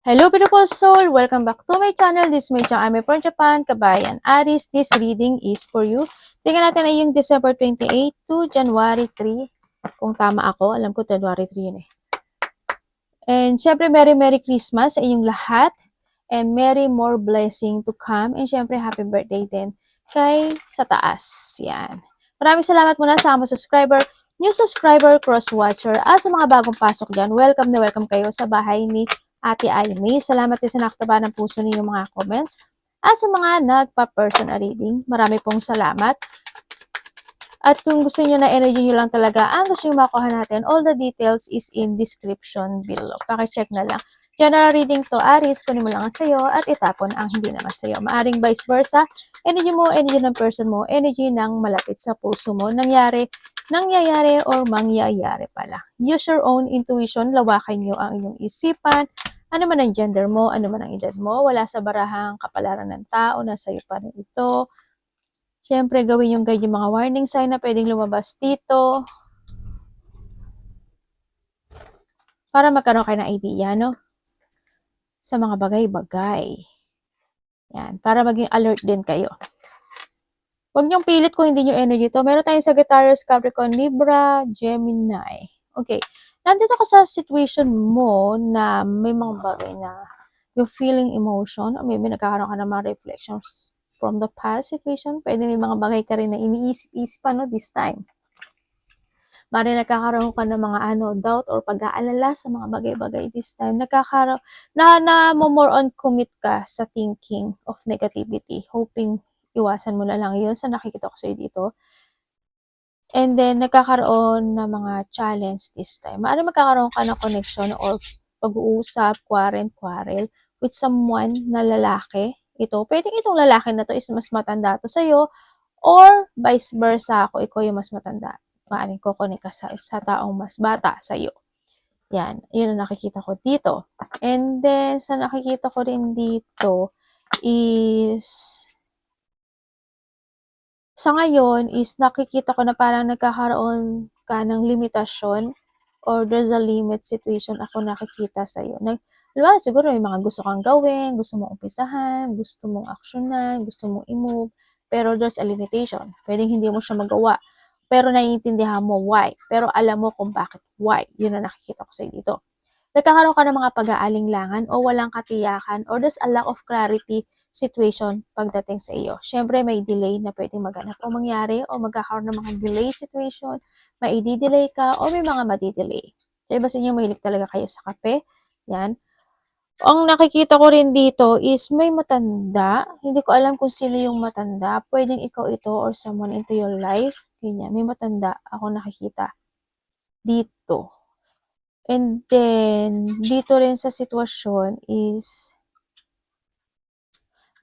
Hello beautiful soul! Welcome back to my channel. This is my channel. I'm from Japan, Kabayan Aris. This reading is for you. Tingnan natin ay yung December 28 to January 3. Kung tama ako, alam ko January 3 yun eh. And syempre, Merry Christmas sa inyong lahat. And Merry more blessing to come. And syempre, happy birthday din kay sa taas. Yan. Maraming salamat muna sa mga subscriber, new subscriber, cross-watcher, at sa mga bagong pasok dyan. Welcome na welcome kayo sa bahay ni Ate Aimee. Salamat din sa nakataba ng puso ninyong mga comments. At sa mga nagpa-personal reading, marami pong salamat. At kung gusto niyo na energy niyo lang talaga, ang gusto niyo makuha natin, all the details is in description below. Pakicheck na lang. General reading to, Aries, kunin mo lang ang sayo at itapon ang hindi naman sayo. Maaring vice versa, energy mo, energy ng person mo, energy ng malapit sa puso mo, nangyayari or mangyayari pala. Use your own intuition, lawakan niyo ang inyong isipan, ano man ang gender mo, ano man ang edad mo, wala sa barahang kapalaran ng tao, nasa iyo pa rin ito. Siyempre, gawin yung guide yung mga warning sign na pwedeng lumabas dito. Para magkaroon kayo ng idea, no? Sa mga bagay-bagay. Yan, para maging alert din kayo. Huwag niyong pilit kung hindi niyo energy to. Meron tayong Sagittarius, Capricorn, Libra, Gemini. Okay. Nandito ka sa situation mo na may mga bagay na yung feeling emotion, or maybe nagkakaroon ka ng mga reflections from the past situation. Pwede may mga bagay ka rin na iniisip-isip this time. Mari nagkakaroon ka ng mga doubt or pag-aalala sa mga bagay-bagay this time. Nagkakaroon, na more on commit ka sa thinking of negativity. Hoping iwasan mo na lang yun sa nakikita ko sa'yo dito. And then, nagkakaroon ng mga challenge this time. Mari magkakaroon ka ng connection or pag-uusap, quarrel with someone na lalaki. Ito, pwedeng itong lalaki na to is mas matanda to sa'yo, or vice versa, ako, ikaw yung mas matanda. Maaring kukunin ka sa taong mas bata sa'yo. Yan, yun ang nakikita ko dito. And then, sa nakikita ko rin dito is, sa ngayon is nakikita ko na parang nagkakaroon ka ng limitasyon or there's a limit situation ako nakikita sa'yo. Siguro may mga gusto kang gawin, gusto mong umpisahan, gusto mong aksyonan, gusto mong i-move, pero there's a limitation. Pwedeng hindi mo siya magawa, pero naiintindihan mo why. Pero alam mo kung bakit why. Yun ang nakikita ko sa'yo dito. Nagkakaroon ka ng mga pag-aalinlangan o walang katiyakan or there's a lack of clarity situation pagdating sa iyo. Siyempre, may delay na pwedeng maganap o mangyari o magkakaroon ng mga delay situation, may i-delay ka o may mga madidelay. So, iba sa inyo, mahilig talaga kayo sa kape. Yan. Ang nakikita ko rin dito is may matanda. Hindi ko alam kung sino yung matanda. Pwedeng ikaw ito or someone into your life. Ganyan. May matanda ako nakikita dito. And then, dito rin sa sitwasyon is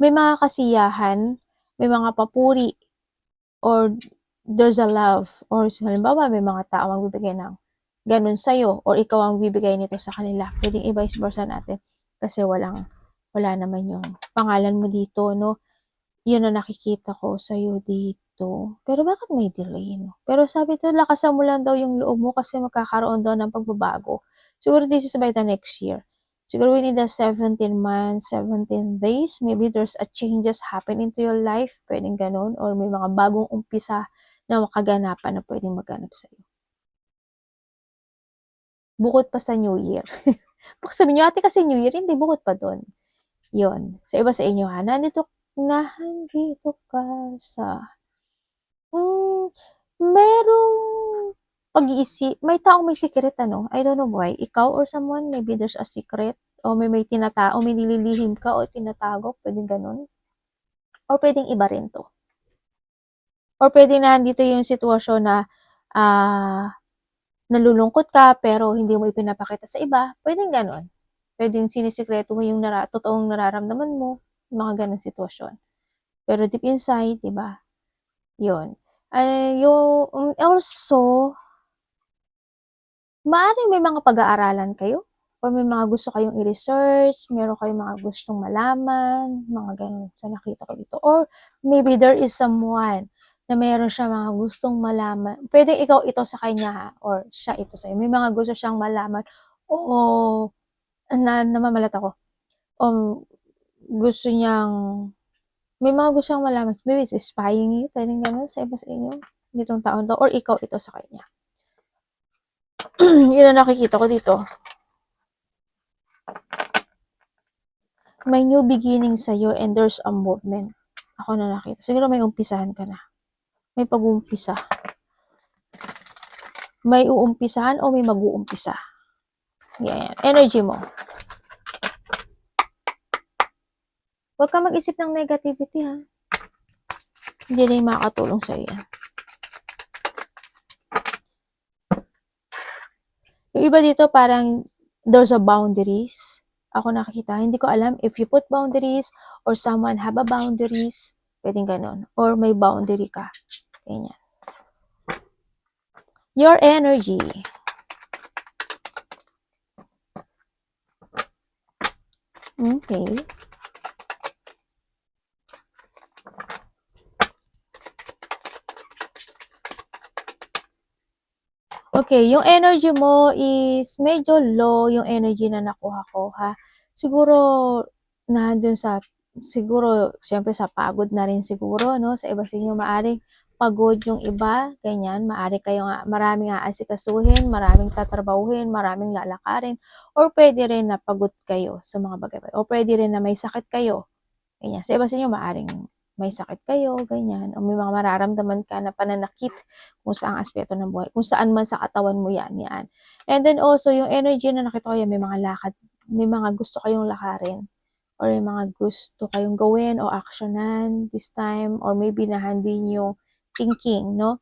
may mga kasiyahan, may mga papuri, or there's a love, or halimbawa may mga tao ang bibigay ng ganun sa'yo, or ikaw ang bibigay nito sa kanila. Pwedeng i-vice versa natin kasi wala naman yung pangalan mo dito, no? Yun na nakikita ko sa'yo dito. Pero bakit may delay, no? Pero sabi to, lakasan mo lang daw yung loob mo kasi magkakaroon daw ng pagbabago. Siguro this is by the next year. Siguro within the 17 months, 17 days, maybe there's a changes happen into your life. Pwedeng ganun. Or may mga bagong umpisa na makaganapan na pwedeng maganap sa'yo. Bukod pa sa New Year. Baka sabihin nyo, ate kasi New Year, hindi, bukod pa dun. Yun. Sa iba sa inyo ha, nandito ka sa merong pag-iisip, may taong may secret I don't know why, ikaw or someone, maybe there's a secret, o may tinatao, may nililihim ka o tinatago, pwedeng ganun. O pwedeng iba rin to. Or pwedeng nandito yung sitwasyon na nalulungkot ka pero hindi mo ipinapakita sa iba, pwedeng ganun. Pwedeng sinisikreto mo yung totoong nararamdaman mo, mga ganun sitwasyon. Pero deep inside, di ba? Yun. Also, maaaring may mga pag-aaralan kayo or may mga gusto kayong i-research, meron kayong mga gustong malaman, mga ganun sa nakita ko dito. Or maybe there is someone na meron siya mga gustong malaman. Pwede ikaw ito sa kanya ha, or siya ito sa'yo. May mga gusto siyang malaman. Oo, namamalat ako. gusto niyang, may mga gusto siyang malaman. Maybe it's spying you, pwedeng gano'n sa iba sa inyo. Ditong taon to, or ikaw ito sa kanya. Yun ang nakikita ko dito. May new beginning sa'yo and there's a movement. Ako na nakita. Siguro may umpisahan ka na. May pag-uumpisa. May uumpisahan o may mag-uumpisa. Yan. Energy mo. Huwag ka mag-isip ng negativity, ha. Hindi na yung makakatulong sa'yo yan. Yung iba dito parang there's a boundaries. Ako nakikita, hindi ko alam if you put boundaries or someone have a boundaries, pwedeng ganun. Or may boundary ka. Ganyan. Your energy. Okay. Okay, yung energy mo is medyo low yung energy na nakuha ko, ha. Siguro, nandun sa, siguro, syempre sa pagod na rin siguro, no? Sa iba sa inyo, maaring pagod yung iba, ganyan. Maaari kayo nga, maraming aasikasuhin, maraming tatrabahuhin, maraming lalakarin, or pwede rin na pagod kayo sa mga bagay. O pwede rin na may sakit kayo. Ganyan. Sa iba sa inyo, maaring may sakit kayo, ganyan, o may mga mararamdaman ka na pananakit kung saang aspeto ng buhay, kung saan man sa katawan mo yan. And then also, yung energy na nakita ko yan, may mga lakad, may mga gusto kayong lakarin, or may mga gusto kayong gawin o actionan this time, or maybe nahandin yung thinking, no?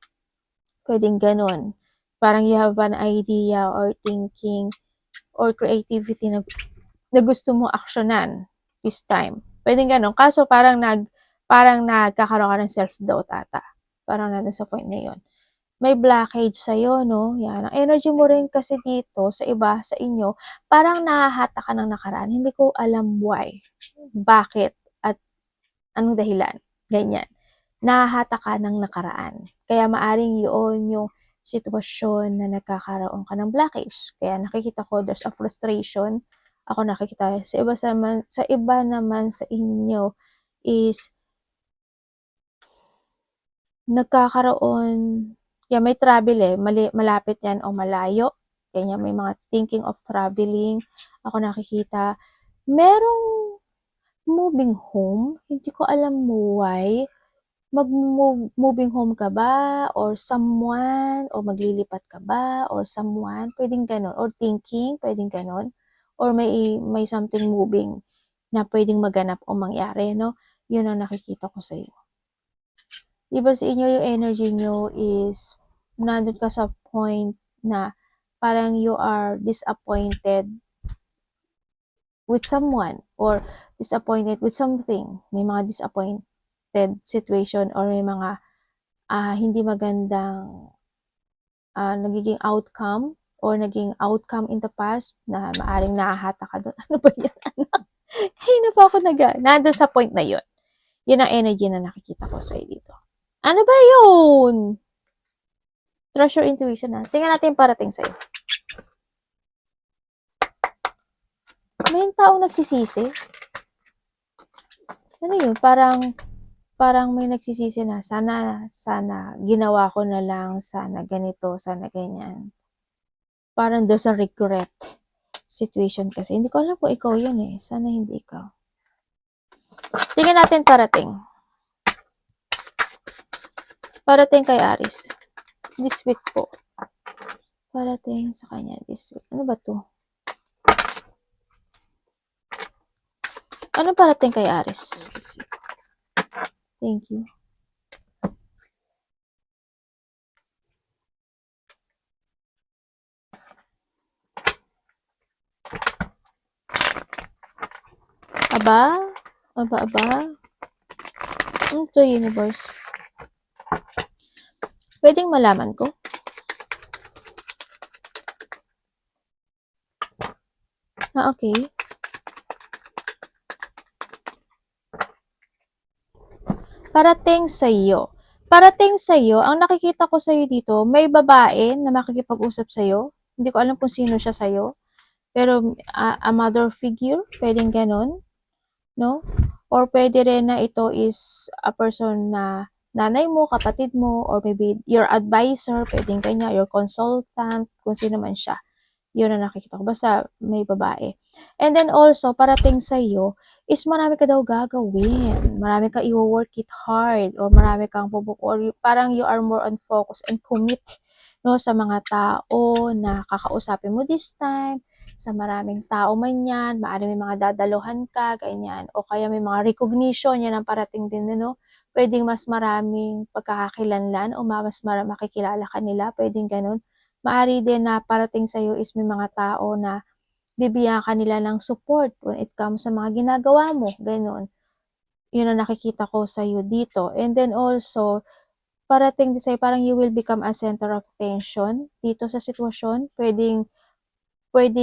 Pwedeng ganun. Parang you have an idea or thinking or creativity na gusto mo actionan this time. Pwedeng ganun. Kaso parang nagkakaroon ka ng self-doubt ata. Parang nandun sa point na yun. May blockage sa'yo, no? Yan. Ang energy mo rin kasi dito, sa iba, sa inyo, parang nahahata ka ng nakaraan. Hindi ko alam why. Bakit? At anong dahilan? Ganyan. Nahahata ka ng nakaraan. Kaya maaring yun yung sitwasyon na nagkakaroon ka ng blockage. Kaya nakikita ko, there's a frustration. Ako nakikita, sa iba naman sa inyo is nagkakaroon, may travel malapit yan o malayo. Kaya may mga thinking of traveling. Ako nakikita, merong moving home. Hindi ko alam why. Moving home ka ba? Or someone? O maglilipat ka ba? Or someone? Pwedeng ganon. Or thinking? Pwedeng ganon. Or may something moving na pwedeng maganap o mangyari, no? Yun ang nakikita ko sa iyo. Iba sa inyo yung energy nyo is nandun ka sa point na parang you are disappointed with someone or disappointed with something. May mga disappointed situation or may mga hindi magandang nagiging outcome or naging outcome in the past na maaring nakahata ka doon. Ano ba yan, anak? Kaya na pa ako nandun sa point na yun. Yun ang energy na nakikita ko sa'yo dito. Ano ba yun? Trust your intuition, ha? Tingnan natin yung parating sa'yo. May taong nagsisisi. Ano yun? Parang may nagsisisi na, sana, ginawa ko na lang, sana ganito, sana ganyan. Parang there's a regret situation kasi. Hindi ko alam kung ikaw yun eh. Sana hindi ikaw. Tingnan natin parating. Parating kay Aries. This week po. Parating sa kanya this week. Ano ba to? Ano parating kay Aries this week? Thank you. Aba? Ito universe. Pwedeng malaman ko? Okay. Parating sa iyo. Ang nakikita ko sa iyo dito, may babae na makikipag-usap sa iyo. Hindi ko alam kung sino siya sa iyo. Pero a mother figure, pwedeng ganon, no? Or pwede rin na ito is a person na nanay mo, kapatid mo, or maybe your advisor, pwedeng kanya, your consultant, kung sino man siya. Yun ang nakikita ko. Basta may babae. And then also, parating sa iyo is marami ka daw gagawin. Marami ka i-work it hard or marami kang or parang you are more on focus and commit, no, sa mga tao na kakausapin mo this time, sa maraming tao man yan, maaari may mga dadaluhan ka, ganyan, o kaya may mga recognition, yan ang parating din, no? Pwedeng mas maraming pagkakakilanlan o mas makikilala ka nila, pwedeng ganun. Maaari din na parating sa'yo is may mga tao na bibigyan ka nila ng support when it comes sa mga ginagawa mo, ganun. Yun ang nakikita ko sa'yo dito. And then also, parating din sa'yo, parang you will become a center of attention dito sa sitwasyon. Pwede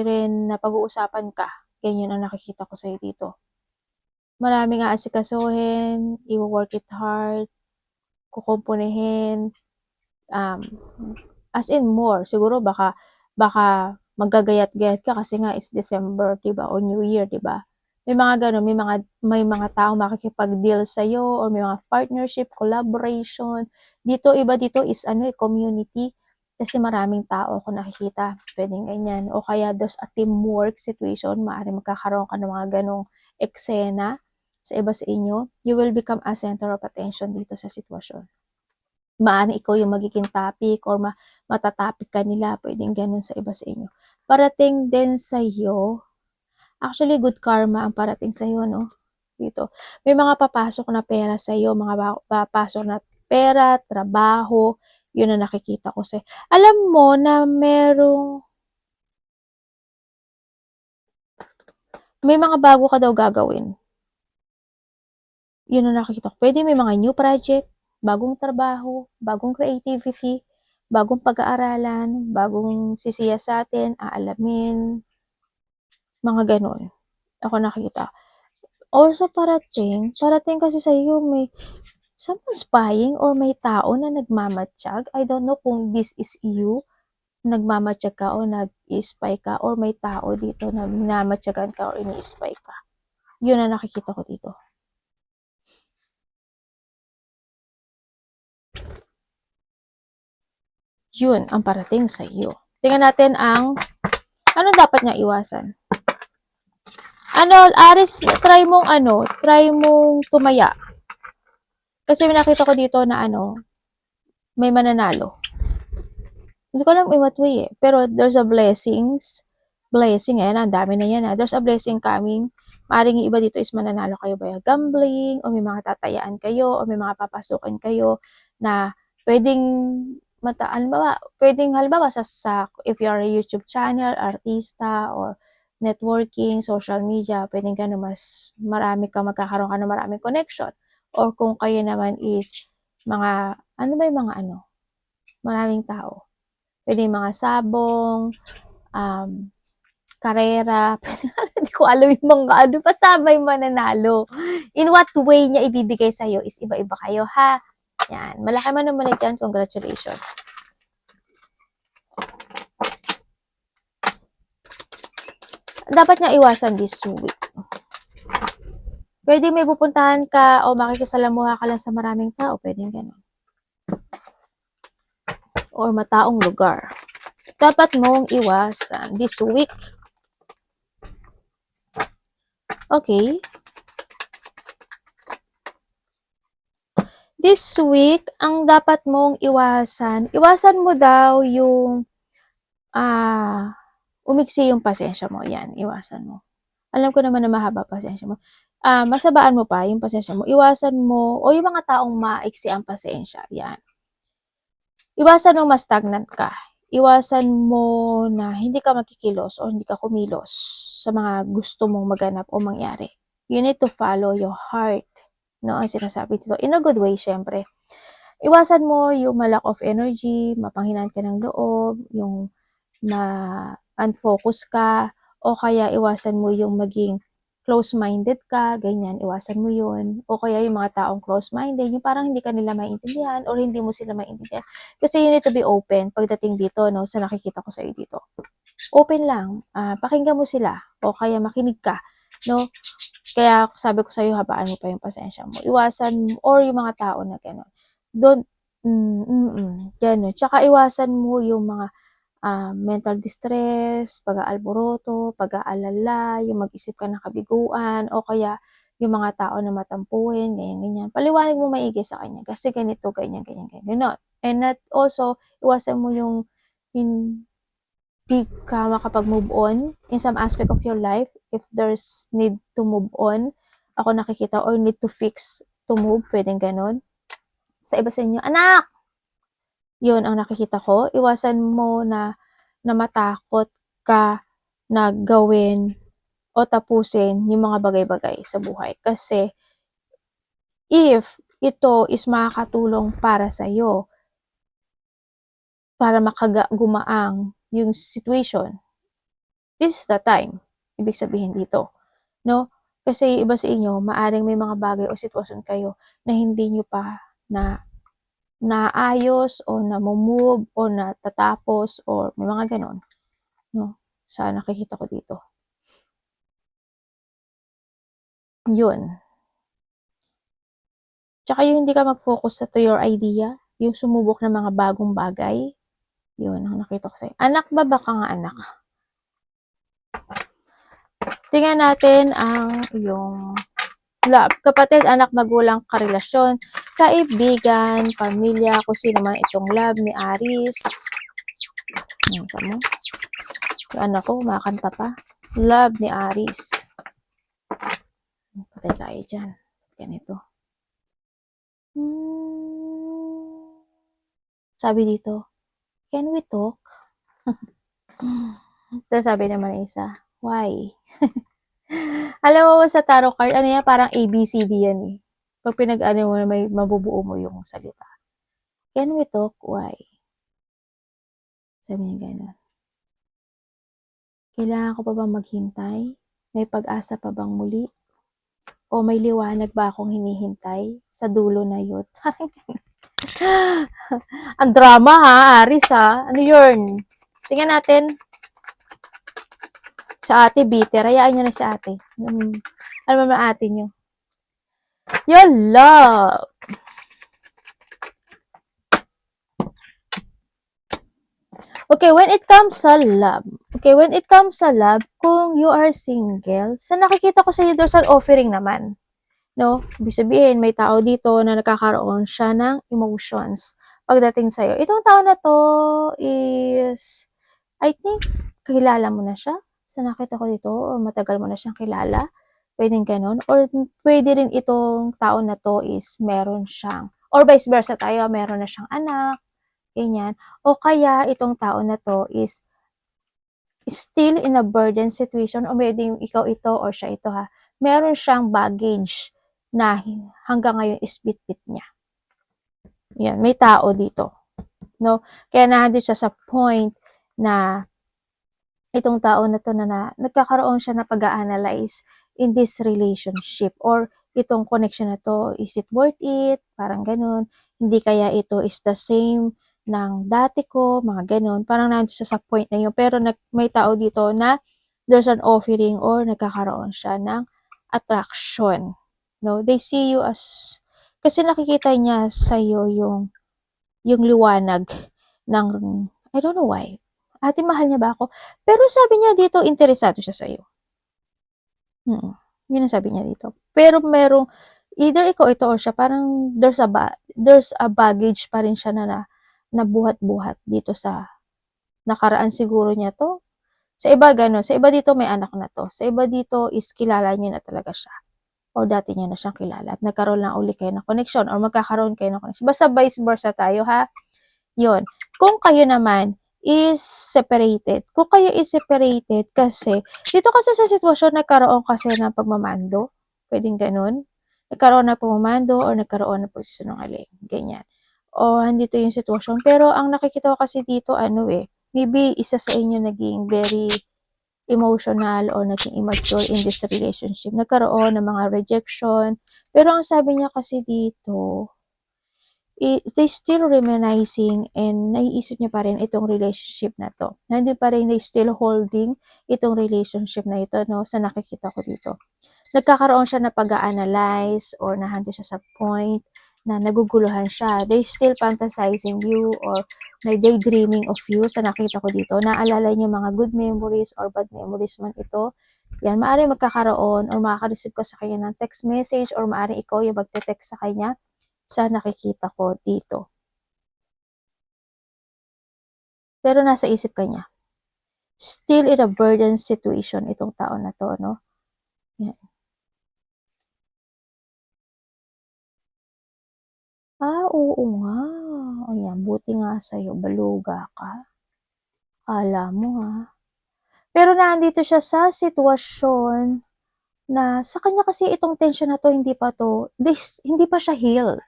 rin na pag-uusapan ka. Ganyan ang nakikita ko sa'yo dito. Maraming aasikasuhin, i-work it hard, kukumpunihin, as in more. Siguro baka maggagayat-gayat ka kasi nga is December, 'di ba? O New Year, 'di ba? May mga ganun, may mga taong makikipag-deal sa iyo or may mga partnership, collaboration. Dito iba dito is community kasi maraming tao ako nakikita. Pwedeng ganyan. O kaya there's a teamwork situation, maaari magkakaroon ka ng mga ganong eksena sa iba sa inyo. You will become a center of attention dito sa sitwasyon. Maaaring ikaw yung magiging topic or matatopic ka nila, pwedeng ganun sa iba sa inyo. Parating din sa iyo, actually good karma ang parating sa iyo, no? Dito. May mga papasok na pera sa iyo, mga papasok na pera, trabaho, yun ang nakikita ko sa. Alam mo na may mga bago ka daw gagawin. Yun ang nakikita ko. Pwede may mga new project, bagong trabaho, bagong creativity, bagong pag-aaralan, bagong sisiya sa atin, aalamin, mga ganon. Ako nakikita. Also parating kasi sa iyo may someone spying or may tao na nagmamatsyag. I don't know kung this is you, nagmamatsyag ka o nag-spy ka or may tao dito na minamatyagan ka or ini-spy ka. Yun ang nakikita ko dito. Yun ang parating sa iyo. Tingnan natin ano dapat niya iwasan. Aris, try mong tumaya. Kasi nakita ko dito na may mananalo. Hindi ko alam in what way eh. Pero there's a blessing, ang dami na yan. There's a blessing coming. Maaring iba dito is mananalo kayo by gambling, o may mga tatayaan kayo, o may mga papasukin kayo na pwedeng halimbawa sa if you are a YouTube channel, artista, or networking, social media, pwedeng gano'n, mas marami ka magkakaroon ka ng maraming connection. Or kung kayo naman is mga, maraming tao. Pwede mga sabong, karera, hindi ko alam yung mga basta may mananalo. In what way niya ibibigay sa'yo is iba-iba kayo, ha? Yan. Malaki man naman dyan, congratulations. Dapat niya iwasan this week. Pwede may pupuntahan ka o makikisalamuha ka lang sa maraming tao, pwedeng gano'n. Or mataong lugar. Dapat mong iwasan this week. Okay. This week, ang dapat mong iwasan mo daw yung umiksi yung pasensya mo. Yan, iwasan mo. Alam ko naman na mahaba pasensya mo. Masabaan mo pa yung pasensya mo. Iwasan mo, o yung mga taong maiksi ang pasensya. Yan. Iwasan mo ma-stagnant ka. Iwasan mo na hindi ka makikilos o hindi ka kumilos sa mga gusto mong maganap o mangyari. You need to follow your heart. No, ang sinasabi dito. In a good way, syempre. Iwasan mo yung lack of energy, mapanghinaan ka ng loob, yung unfocus ka, o kaya iwasan mo yung maging close-minded ka, ganyan, iwasan mo yun. O kaya yung mga taong close-minded, yung parang hindi ka nila maintindihan or hindi mo sila maintindihan. Kasi you need to be open pagdating dito, no, sa nakikita ko sa'yo dito. Open lang, pakinggan mo sila o kaya makinig ka, no? Kaya sabi ko sa'yo, habaan mo pa yung pasensya mo. Iwasan mo, or yung mga tao na gano'n. Don't, gano'n. Tsaka iwasan mo yung mga mental distress, pag-aalboroto, pag-aalala, yung mag-isip ka ng kabiguan, o kaya yung mga tao na matampuhin, ganyan-ganyan. Paliwanag mo maigi sa kanya kasi ganito, ganyan, ganyan, ganyan, gano'n. And that also, iwasan mo yung hindi ka makapag-move on in some aspect of your life if there's need to move on. Ako nakikita, or need to fix to move, pwedeng gano'n. Sa iba sa inyo, anak! Yun ang nakikita ko. Iwasan mo na matakot ka na gawin o tapusin yung mga bagay-bagay sa buhay. Kasi if ito is makakatulong para sa'yo, para gumaang yung situation, this is the time. Ibig sabihin dito, no? Kasi iba sa inyo, maaring may mga bagay o sitwasyon kayo na hindi nyo pa naayos o na-move o natatapos or may mga ganon, no? Sa nakikita ko dito. Yun. Tsaka yung hindi ka mag-focus sa to your idea, yung sumubok ng mga bagong bagay, yun ang nakita ko sa'yo. Anak ba? Baka nga anak. Tingnan natin ang yung love. Kapatid, anak, magulang, karelasyon, kaibigan, pamilya, kung sino man itong love ni Aries. Yung mo. Yung anak ko, kumakanta pa. Love ni Aries. Patay tayo dyan. Ganito. Sabi dito, can we talk? Tapos sabi naman isa, why? Alam mo sa tarot card, ano yan, parang ABCD yan eh. Pag pinag-ano mo, may mabubuo mo yung salita. Can we talk? Why? Sabi niya gano'n. Kailangan ko pa bang maghintay? May pag-asa pa bang muli? O may liwanag ba akong hinihintay sa dulo na yun? Ang drama ha, Aris ha. Ano yun? Tingnan natin. Sa ate, bitter. Hayaan nyo na si ate. Ano ba ate nyo? Your love. Okay, when it comes sa love. Okay, when it comes sa love, kung you are single, sa nakikita ko sa iyo, there's an offering naman. No? Ibig sabihin, may tao dito na nakakaroon siya ng emotions pagdating sa'yo. Itong tao na to is, I think, kilala mo na siya. Sa nakita ko dito, or matagal mo na siyang kilala. Pwedeng ganun. Or pwede rin itong tao na to is meron siyang, or vice versa tayo, meron na siyang anak, ganyan. O kaya itong tao na to is still in a burden situation, o pwedeng ikaw ito or siya ito ha. Meron siyang baggage na hanggang ngayon is bit-bit niya. Yan, may tao dito. No? Kaya nandito siya sa point na itong tao na to na nagkakaroon siya na pag-a-analyze in this relationship, or itong connection na to, is it worth it? Parang ganun. Hindi kaya ito is the same ng dati ko, mga ganun. Parang nandito siya sa point na yun. Pero may tao dito na there's an offering or nagkakaroon siya ng attraction. No? They see you as, kasi nakikita niya sa'yo yung liwanag ng, I don't know why. Ate, mahal niya ba ako? Pero sabi niya dito, interesado siya sa'yo. Yun ang sabi niya dito. Pero merong, either ikaw ito or siya, parang there's a baggage pa rin siya na buhat-buhat dito sa nakaraan siguro niya to. Sa iba gano'n. Sa iba dito may anak na to. Sa iba dito is kilala niya na talaga siya. O dati niya na siyang kilala. At nagkaroon lang uli kayo ng connection or magkakaroon kayo ng connection. Basta vice versa tayo ha. Yun. Kung kayo naman is separated. Kung kayo is separated kasi, dito kasi sa sitwasyon nagkaroon kasi ng pagmamando. Pwedeng ganun. Nagkaroon ng pagmamando or nagkaroon ng pagsisinungaling. Ganyan. O andito yung sitwasyon. Pero ang nakikita ko kasi dito, maybe isa sa inyo naging very emotional or naging immature in this relationship. Nagkaroon ng mga rejection. Pero ang sabi niya kasi dito, they still reminiscing and naiisip niya pa rin itong relationship na to. Na hindi pa rin they still holding itong relationship na ito, no, sa nakikita ko dito. Nagkakaroon siya na pag-analyze or nahando siya sa point na naguguluhan siya. They still fantasizing you or daydreaming of you sa nakita ko dito. Naalala niyo mga good memories or bad memories man ito. Yan, maaaring magkakaroon or makaka-receive ka sa kanya ng text message or maaaring ikaw yung magte-text sa kanya sa nakikita ko dito. Pero nasa isip ka niya. Still in a burden situation itong tao na to, no? Yan. Oo nga. Ayan, buti nga sa'yo, baluga ka. Akala mo ha. Pero nandito siya sa sitwasyon na sa kanya kasi itong tension na to, hindi pa siya healed.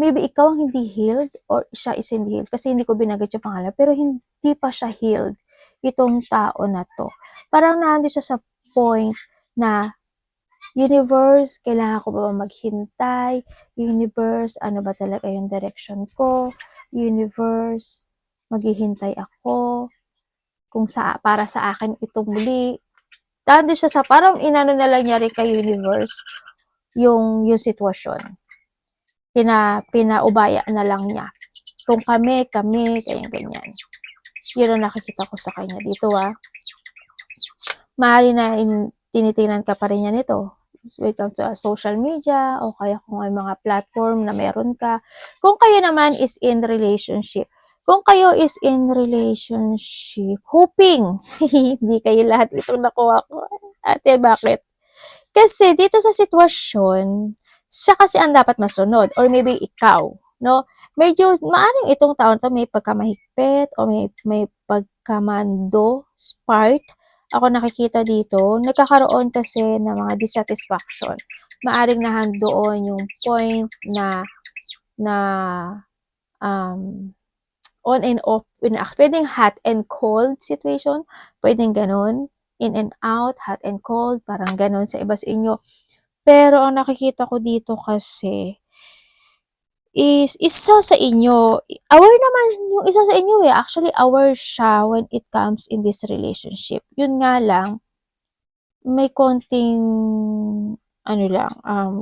Maybe ikaw ang hindi healed or siya is hindi healed kasi hindi ko binagat yung pangalan. Pero hindi pa siya healed itong tao na to. Parang nandito siya sa point na universe, kailangan ko ba maghintay? Universe, ano ba talaga yung direction ko? Universe, maghihintay ako kung para sa akin itong muli. Tando siya sa parang inano na lang niya rin kay universe yung sitwasyon. Pinaubaya na lang niya. Kung kami, ganyan. Yun ang nakikita ko sa kanya dito Maaari na tinitingnan ka pa rin niya nito. When it comes to social media o kaya kung may mga platform na meron ka. Kung kayo naman is in relationship. Kung kayo is in relationship, hoping, hindi kayo lahat itong nakuha ko. Ate, bakit? Kasi dito sa sitwasyon, siya kasi ang dapat masunod or maybe ikaw, no? Medyo maaring itong taon to may pagkamahigpit o may pagkamando part. Ako nakikita dito, nagkakaroon kasi ng mga dissatisfaction. Maaring nahandoon yung point na on and off, pwedeng hot and cold situation, pwedeng ganun, in and out, hot and cold, parang ganun sa iba sa inyo. Pero ang nakikita ko dito kasi is isa sa inyo, aware naman yung isa sa inyo actually aware siya when it comes in this relationship. Yun nga lang, may konting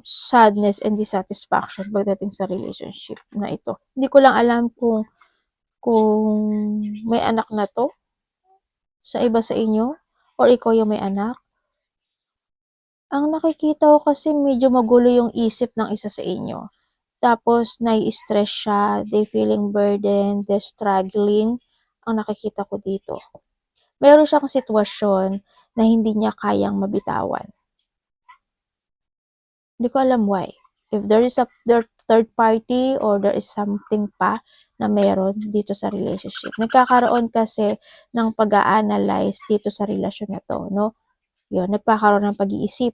sadness and dissatisfaction pagdating sa relationship na ito. Hindi ko lang alam kung may anak na to sa iba sa inyo or ikaw yung may anak. Ang nakikita ko kasi medyo magulo yung isip ng isa sa inyo. Tapos, nai-stress siya, they feeling burdened, they're struggling. Ang nakikita ko dito. Meron siyang sitwasyon na hindi niya kayang mabitawan. Hindi ko alam why. If there is a third party or there is something pa na meron dito sa relationship. Nagkakaroon kasi ng pag-a-analyze dito sa relasyon na to, no? Yun, nagkakaroon ng pag-iisip.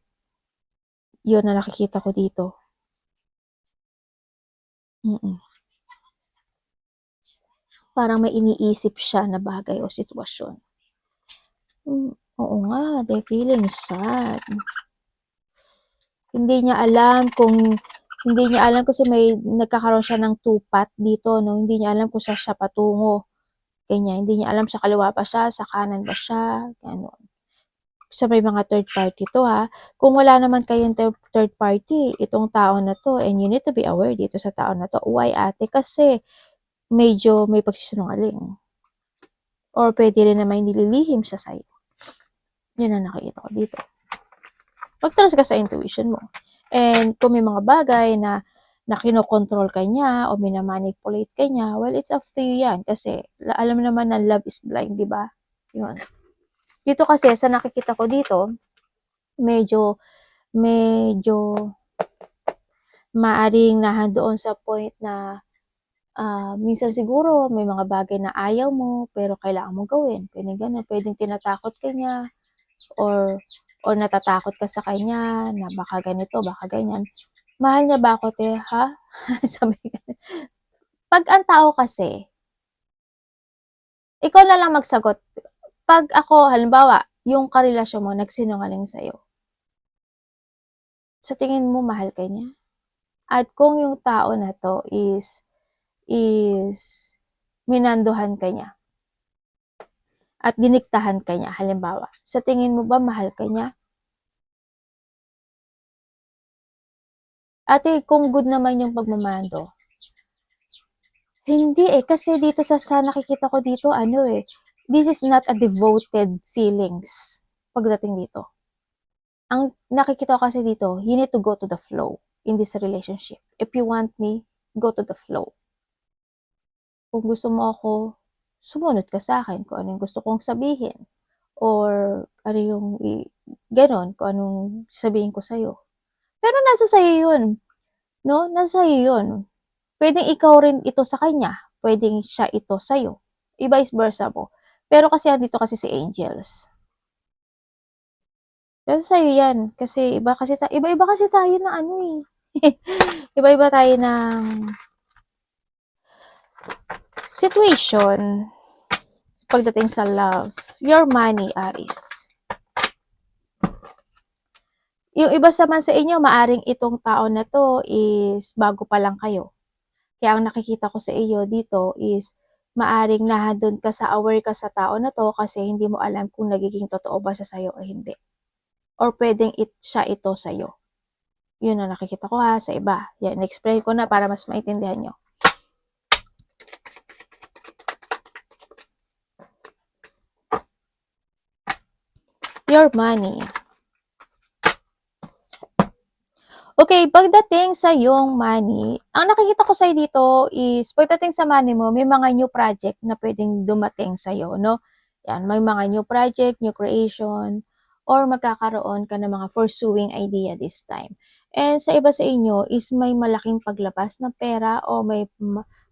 Yun na nakikita ko dito. Parang may iniisip siya na bagay o sitwasyon. Oo nga, they're feeling sad. Hindi niya alam kasi may nagkakaroon siya ng tupat dito, no? Hindi niya alam kung saan siya patungo. Ganyan. Hindi niya alam sa kaliwa ba siya, sa kanan ba siya, gano'n. Sa may mga third party to Kung wala naman kayong third party, itong tao na to, and you need to be aware dito sa tao na to. Why ate? Kasi medyo may pagsisinungaling. Or pwede rin naman nililihim siya sa'yo. Yun ang nakikita ko dito. Mag-trust ka sa intuition mo. And kung may mga bagay na kinokontrol ka niya o minamanipulate ka niya, well, it's up to you yan. Kasi alam mo naman na love is blind, di ba? Yun. Dito kasi, sa nakikita ko dito, medyo maaring nahandoon sa point na minsan siguro may mga bagay na ayaw mo pero kailangan mong gawin. Pwedeng ganun. Pwedeng tinatakot ka niya or natatakot ka sa kanya na baka ganito, baka ganyan. Mahal niya ba ako, te? Ha? Sabi pag ang tao kasi, ikaw na lang magsagot. Pag ako, halimbawa, yung karelasyon mo nagsinungaling sa'yo. Sa tingin mo, mahal ka niya? At kung yung tao na to is minanduhan ka niya at diniktahan ka niya, halimbawa, sa tingin mo ba mahal ka niya? Ate, kung good naman yung pagmamando, hindi kasi dito sa nakikita ko dito, this is not a devoted feelings pagdating dito. Ang nakikita ko kasi dito, you need to go to the flow in this relationship. If you want me, go to the flow. Kung gusto mo ako, sumunod ka sa akin kung ano yung gusto kong sabihin. Or ano yung, ganon, kung anong sabihin ko sa'yo. Pero nasa sa'yo yun. No? Nasa sa'yo yun. Pwedeng ikaw rin ito sa kanya. Pwedeng siya ito sa'yo. Vice versa po. Pero kasi dito kasi si Angels. Nasa sa'yo yan. Kasi iba-iba kasi tayo na iba-iba tayo ng situation pagdating sa love. Your money, Aries. Yung iba naman sa inyo, maaring itong tao na to is bago pa lang kayo. Kaya ang nakikita ko sa iyo dito is maaring nahadon ka sa aware ka sa tao na to kasi hindi mo alam kung nagiging totoo ba siya sa'yo o hindi. Or pwedeng siya ito sa'yo. Yun ang nakikita ko sa iba. Yan, explain ko na para mas maintindihan nyo. Your money. Okay, pagdating sa yung money, ang nakikita ko sa'yo dito is, pagdating sa money mo, may mga new project na pwedeng dumating sa'yo, no? Yan, may mga new project, new creation, or magkakaroon ka ng mga pursuing idea this time. And sa iba sa inyo is may malaking paglabas na pera o may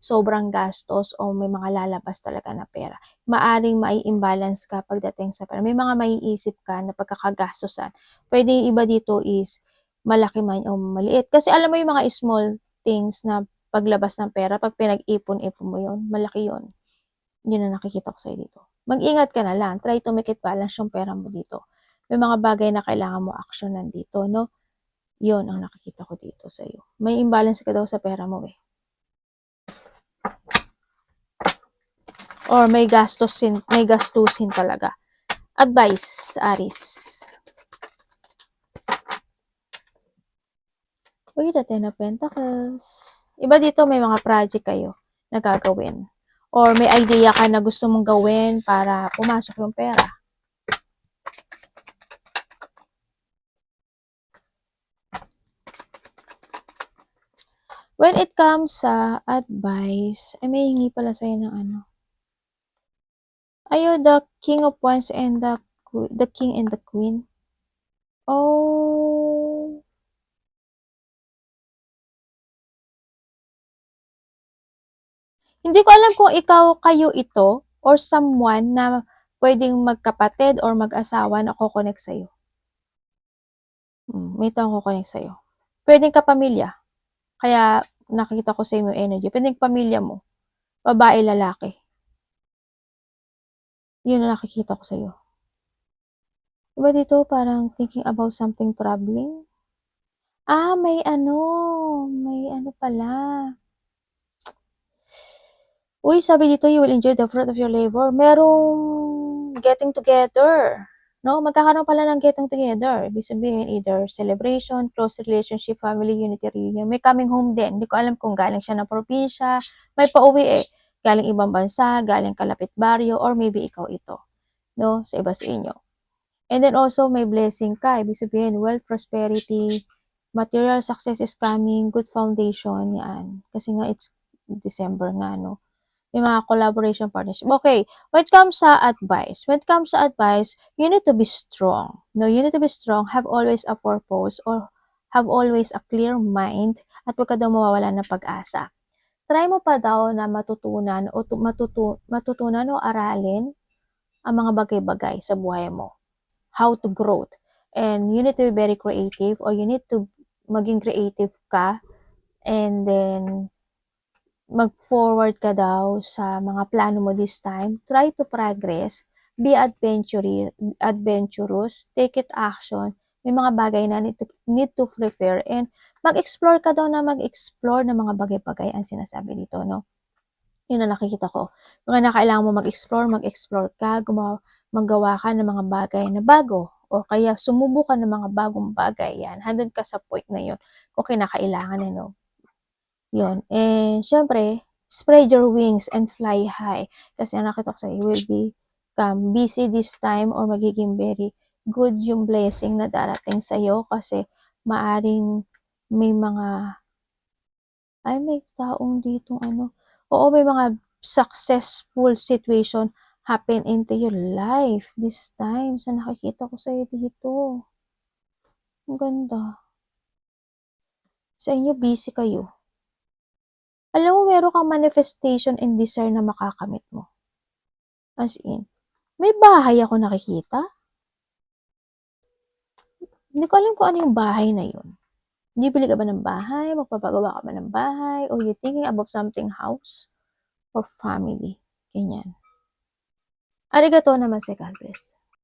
sobrang gastos o may mga lalabas talaga na pera. Maaring mai-imbalance ka pagdating sa pera. May mga maiisip ka na pagkakagastosan. Pwede iba dito is malaki man o maliit. Kasi alam mo yung mga small things na paglabas ng pera, pag pinag-ipon-ipon mo yun, malaki yun. Yun ang nakikita ko sa'yo dito. Mag-ingat ka na lang. Try to make it balance yung pera mo dito. May mga bagay na kailangan mo actionan dito, no? Yun ang nakikita ko dito sa'yo. May imbalance ka daw sa pera mo Or may gastusin talaga. Advice, Aries. Uy, the Ten of Pentacles. Iba dito may mga project kayo na gagawin. Or may idea ka na gusto mong gawin para pumasok yung pera. When it comes sa advice, may hingi pala sa'yo ng the King of Wands and the King and the Queen. Oh. Hindi ko alam kung kayo ito or someone na pwedeng magkapatid or mag-asawa na kukonek sa'yo. May taong kukonek sa'yo. Pwedeng kapamilya. Kaya nakita ko sa inyo energy. Pwedeng pamilya mo. Babae, lalaki. Yun ang nakikita ko sa'yo. Diba dito parang thinking about something troubling? May pala. Uy, sabi dito, you will enjoy the fruit of your labor. Merong getting together. No? Magkakaroon pala ng getting together. Ibig sabihin, either celebration, close relationship, family unity reunion. May coming home din. Hindi ko alam kung galing siya ng probinsya. May pauwi galing ibang bansa, galing kalapit baryo, or maybe ikaw ito. No? Sa iba sa inyo. And then also, may blessing ka. Ibig sabihin, wealth, prosperity, material success is coming, good foundation, yan. Kasi nga, it's December nga, no? May mga collaboration partnership. Okay, when it comes sa advice, you need to be strong. No, you need to be strong, have always a purpose, or have always a clear mind, at huwag ka daw mawawala ng pag-asa. Try mo pa daw na matutunan o aralin ang mga bagay-bagay sa buhay mo. How to grow. And you need to be very creative, or you need to maging creative ka, and then mag-forward ka daw sa mga plano mo this time. Try to progress be adventurous, take it action. May mga bagay na need to prepare and mag-explore ka daw na mag-explore ng mga bagay-bagay ang sinasabi dito, no? Yun ang nakikita ko. Kung kailangan mo mag-explore ka, magawa ka ng mga bagay na bago o kaya sumubukan ng mga bagong bagay yan. Handun ka sa point na yun kung kinakailangan, ano. Yun. And syempre, spread your wings and fly high. Kasi ang nakita ko sa'yo, you will become busy this time or magiging very good yung blessing na darating sa'yo kasi maaring may mga, may taong dito ano. Oo, may mga successful situation happen into your life this time. Sa nakikita ko sa'yo dito. Ang ganda. Sa inyo, busy kayo. Alam mo, meron kang manifestation and desire na makakamit mo. As in, may bahay ako nakikita. Hindi ko alam kung ano yung bahay na yun. Bibili ka ba ng bahay? Magpapagawa ka ba ng bahay? Or you thinking about something house? Or family? Ganyan. Arigato naman si God bless.